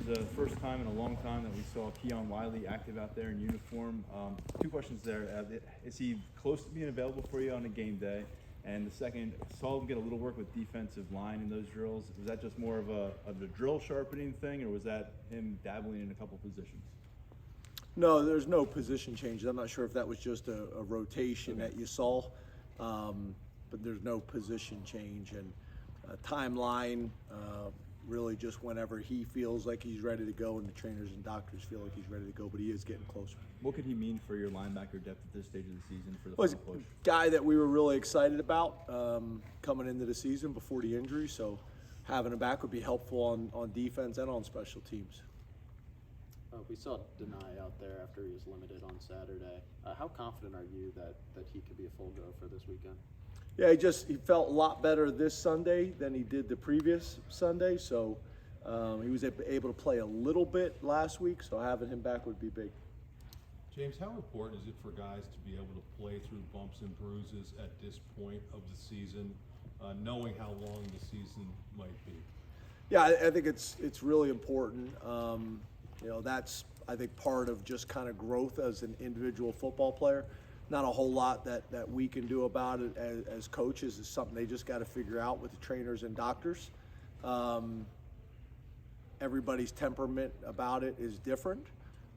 the first time in a long time that we saw Keon Wiley active out there in uniform. Two questions there. Is he close to being available for you on a game day? And the second, saw him get a little work with defensive line in those drills. Was that just more of a drill sharpening thing, or was that him dabbling in a couple positions? No, there's no position changes. I'm not sure if that was just a rotation that you saw, but there's no position change. And timeline, really just whenever he feels like he's ready to go and the trainers and doctors feel like he's ready to go, but he is getting closer. What could he mean for your linebacker depth at this stage of the season for the Well, he's final push? a guy that we were really excited about coming into the season before the injury, so having him back would be helpful on defense and on special teams. We saw Deny out there after he was limited on Saturday. How confident are you that he could be a full go for this weekend? Yeah, he felt a lot better this Sunday than he did the previous Sunday, so he was able to play a little bit last week, so having him back would be big. James, how important is it for guys to be able to play through bumps and bruises at this point of the season, knowing how long the season might be? Yeah, I think it's really important. That's, I think, part of just kind of growth as an individual football player. Not a whole lot that we can do about it as coaches. Is something they just got to figure out with the trainers and doctors. Everybody's temperament about it is different,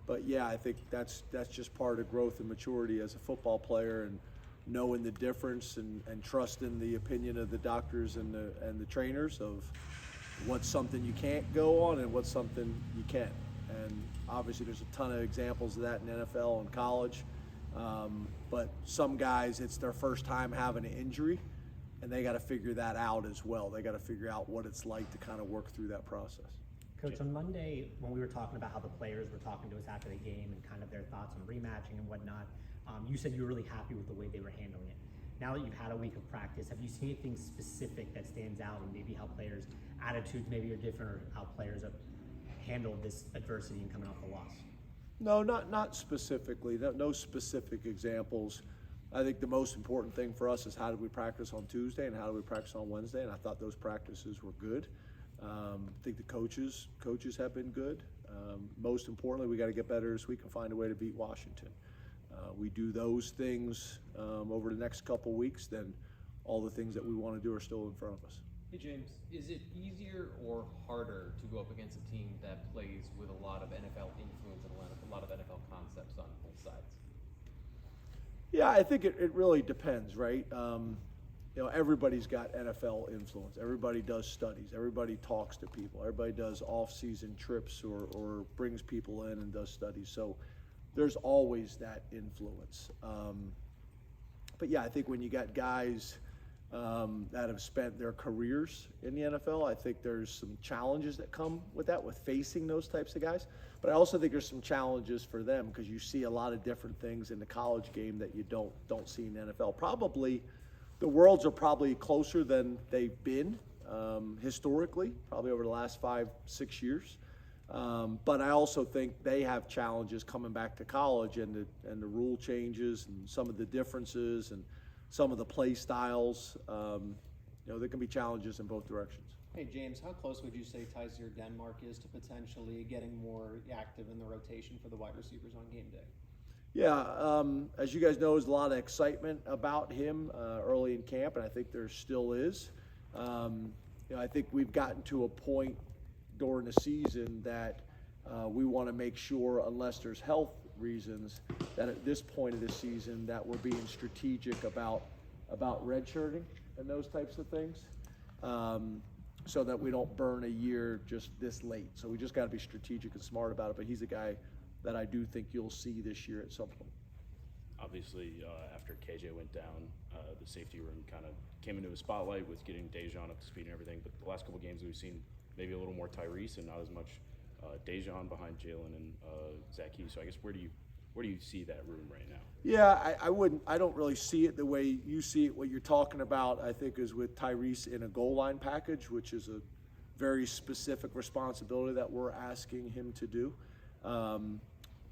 but yeah, I think that's just part of growth and maturity as a football player, and knowing the difference and trusting the opinion of the doctors and the trainers of what's something you can't go on and what's something you can. And obviously there's a ton of examples of that in NFL and college. But some guys, it's their first time having an injury, and they got to figure that out as well. They got to figure out what it's like to kind of work through that process. Coach, on Monday, when we were talking about how the players were talking to us after the game and kind of their thoughts on rematching and whatnot, you said you were really happy with the way they were handling it. Now that you've had a week of practice, have you seen anything specific that stands out, and maybe how players' attitudes maybe are different, or how players have handled this adversity and coming off the loss? No, not specifically. No specific examples. I think the most important thing for us is how did we practice on Tuesday and how did we practice on Wednesday, and I thought those practices were good. I think the coaches have been good. Most importantly, we got to get better this week and find a way to beat Washington. We do those things over the next couple weeks, then all the things that we want to do are still in front of us. Hey James, is it easier or harder to go up against a team that plays with a lot of NFL influence and a lot of NFL concepts on both sides? Yeah, I think it really depends, right? Everybody's got NFL influence. Everybody does studies. Everybody talks to people. Everybody does off-season trips or brings people in and does studies. So there's always that influence. But yeah, I think when you got guys that have spent their careers in the NFL, I think there's some challenges that come with that, with facing those types of guys. But I also think there's some challenges for them because you see a lot of different things in the college game that you don't see in the NFL. Probably the worlds are probably closer than they've been historically, probably over the last 5-6 years. But I also think they have challenges coming back to college, and the rule changes and some of the differences and some of the play styles. There can be challenges in both directions. Hey James, how close would you say Tyser Denmark is to potentially getting more active in the rotation for the wide receivers on game day? Yeah, as you guys know, there's a lot of excitement about him early in camp, and I think there still is. I think we've gotten to a point during the season that we want to make sure, unless there's health reasons, that at this point of the season that we're being strategic about redshirting and those types of things, so that we don't burn a year just this late. So we just got to be strategic and smart about it. But he's a guy that I do think you'll see this year at some point. Obviously, after KJ went down, the safety room kind of came into a spotlight with getting Dejon up to speed and everything. But the last couple of games we've seen maybe a little more Tyrese and not as much Dejon behind Jalen and Zach Key. So I guess where do you see that room right now? Yeah, I don't really see it the way you see it. What you're talking about, I think, is with Tyrese in a goal line package, which is a very specific responsibility that we're asking him to do.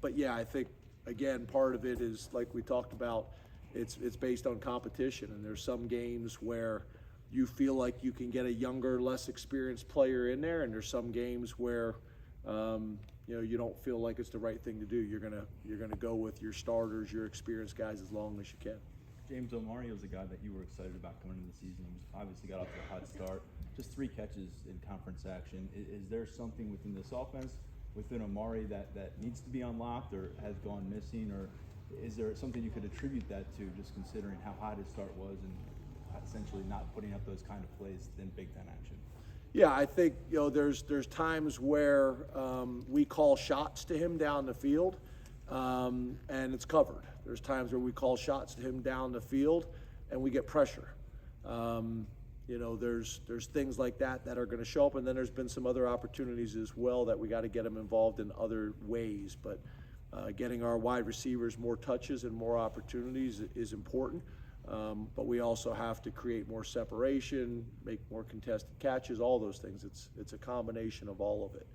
But yeah, I think, again, part of it is, like we talked about, it's based on competition, and there's some games where you feel like you can get a younger, less experienced player in there, and there's some games where you don't feel like it's the right thing to do. You're gonna go with your starters, your experienced guys as long as you can. James, Omari was a guy that you were excited about coming into the season. He obviously got off to a hot start. Just 3 catches in conference action. Is there something within this offense, within Omari, that needs to be unlocked or has gone missing? Or is there something you could attribute that to, just considering how hot his start was and essentially not putting up those kind of plays in Big Ten action? Yeah, I think there's times where we call shots to him down the field, and it's covered. There's times where we call shots to him down the field, and we get pressure. There's things like that are going to show up, and then there's been some other opportunities as well that we got to get him involved in other ways. But getting our wide receivers more touches and more opportunities is important. But we also have to create more separation, make more contested catches, all those things. It's a combination of all of it.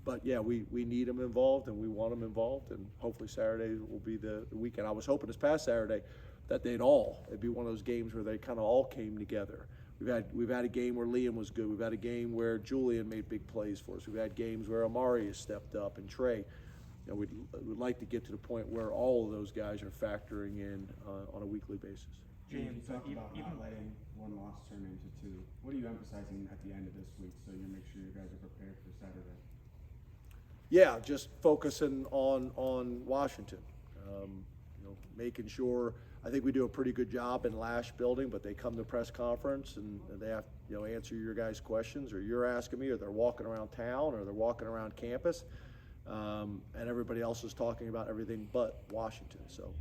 But yeah, we need them involved and we want them involved, and hopefully Saturday will be the weekend. I was hoping this past Saturday that it'd be one of those games where they kind of all came together. We've had a game where Liam was good. We've had a game where Julian made big plays for us. We've had games where Amari has stepped up and Trey. We'd like to get to the point where all of those guys are factoring in on a weekly basis. James, you talked about not letting one loss turn into 2. What are you emphasizing at the end of this week so you make sure you guys are prepared for Saturday? Yeah, just focusing on Washington. Making sure. I think we do a pretty good job in Lash building, but they come to press conference and they have answer your guys' questions, or you're asking me, or they're walking around town, or they're walking around campus. And everybody else is talking about everything but Washington. So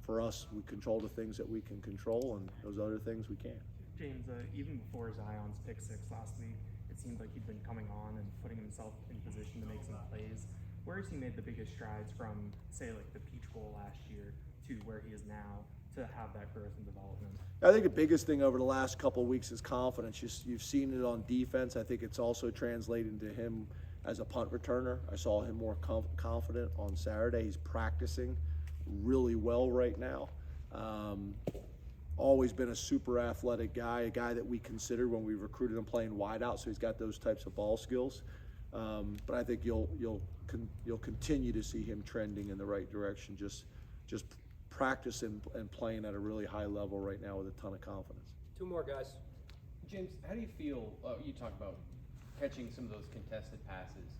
for us, we control the things that we can control, and those other things we can't. James, even before Zion's pick 6 last week, it seemed like he'd been coming on and putting himself in position to make some plays. Where has he made the biggest strides from, say, like the Peach Bowl last year to where he is now to have that growth and development? I think the biggest thing over the last couple of weeks is confidence. You've seen it on defense. I think it's also translating to him as a punt returner. I saw him more confident on Saturday. He's practicing really well right now. Always been a super athletic guy, a guy that we considered when we recruited him playing wideout, so he's got those types of ball skills. But I think you'll continue to see him trending in the right direction, just practicing and playing at a really high level right now with a ton of confidence. 2 more guys. James, how do you feel? You talk about catching some of those contested passes.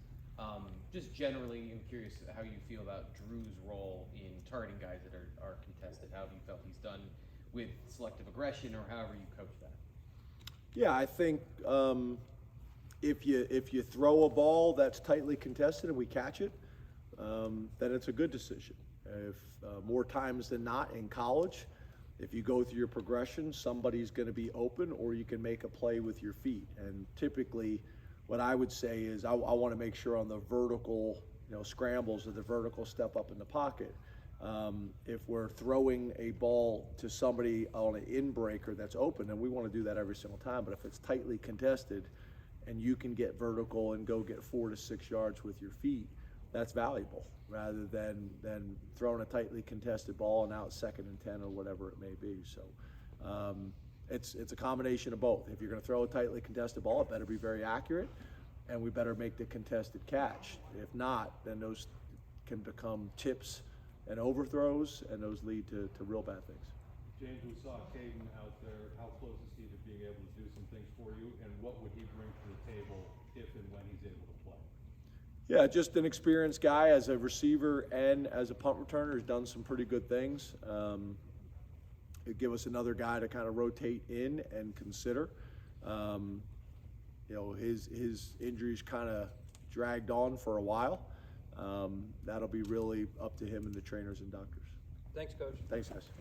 Just generally, I'm curious how you feel about Drew's role in targeting guys that are contested. How have you felt he's done with selective aggression, or however you coach that? Yeah, I think if you throw a ball that's tightly contested and we catch it, then it's a good decision. If more times than not in college, if you go through your progression, somebody's going to be open, or you can make a play with your feet. And typically, what I would say is I want to make sure on the vertical, scrambles or the vertical step up in the pocket. If we're throwing a ball to somebody on an in-breaker that's open, then we want to do that every single time. But if it's tightly contested and you can get vertical and go get 4 to 6 yards with your feet, that's valuable rather than throwing a tightly contested ball and out 2nd and 10 or whatever it may be. So it's a combination of both. If you're going to throw a tightly contested ball, it better be very accurate, and we better make the contested catch. If not, then those can become tips and overthrows, and those lead to real bad things. James, we saw Caden out there. How close is he to being able to do some things for you, and what would he bring to the table if and when he's able to play? Yeah, just an experienced guy as a receiver and as a punt returner. He's done some pretty good things. It'd give us another guy to kind of rotate in and consider. His injuries kind of dragged on for a while. That'll be really up to him and the trainers and doctors. Thanks, Coach. Thanks, guys.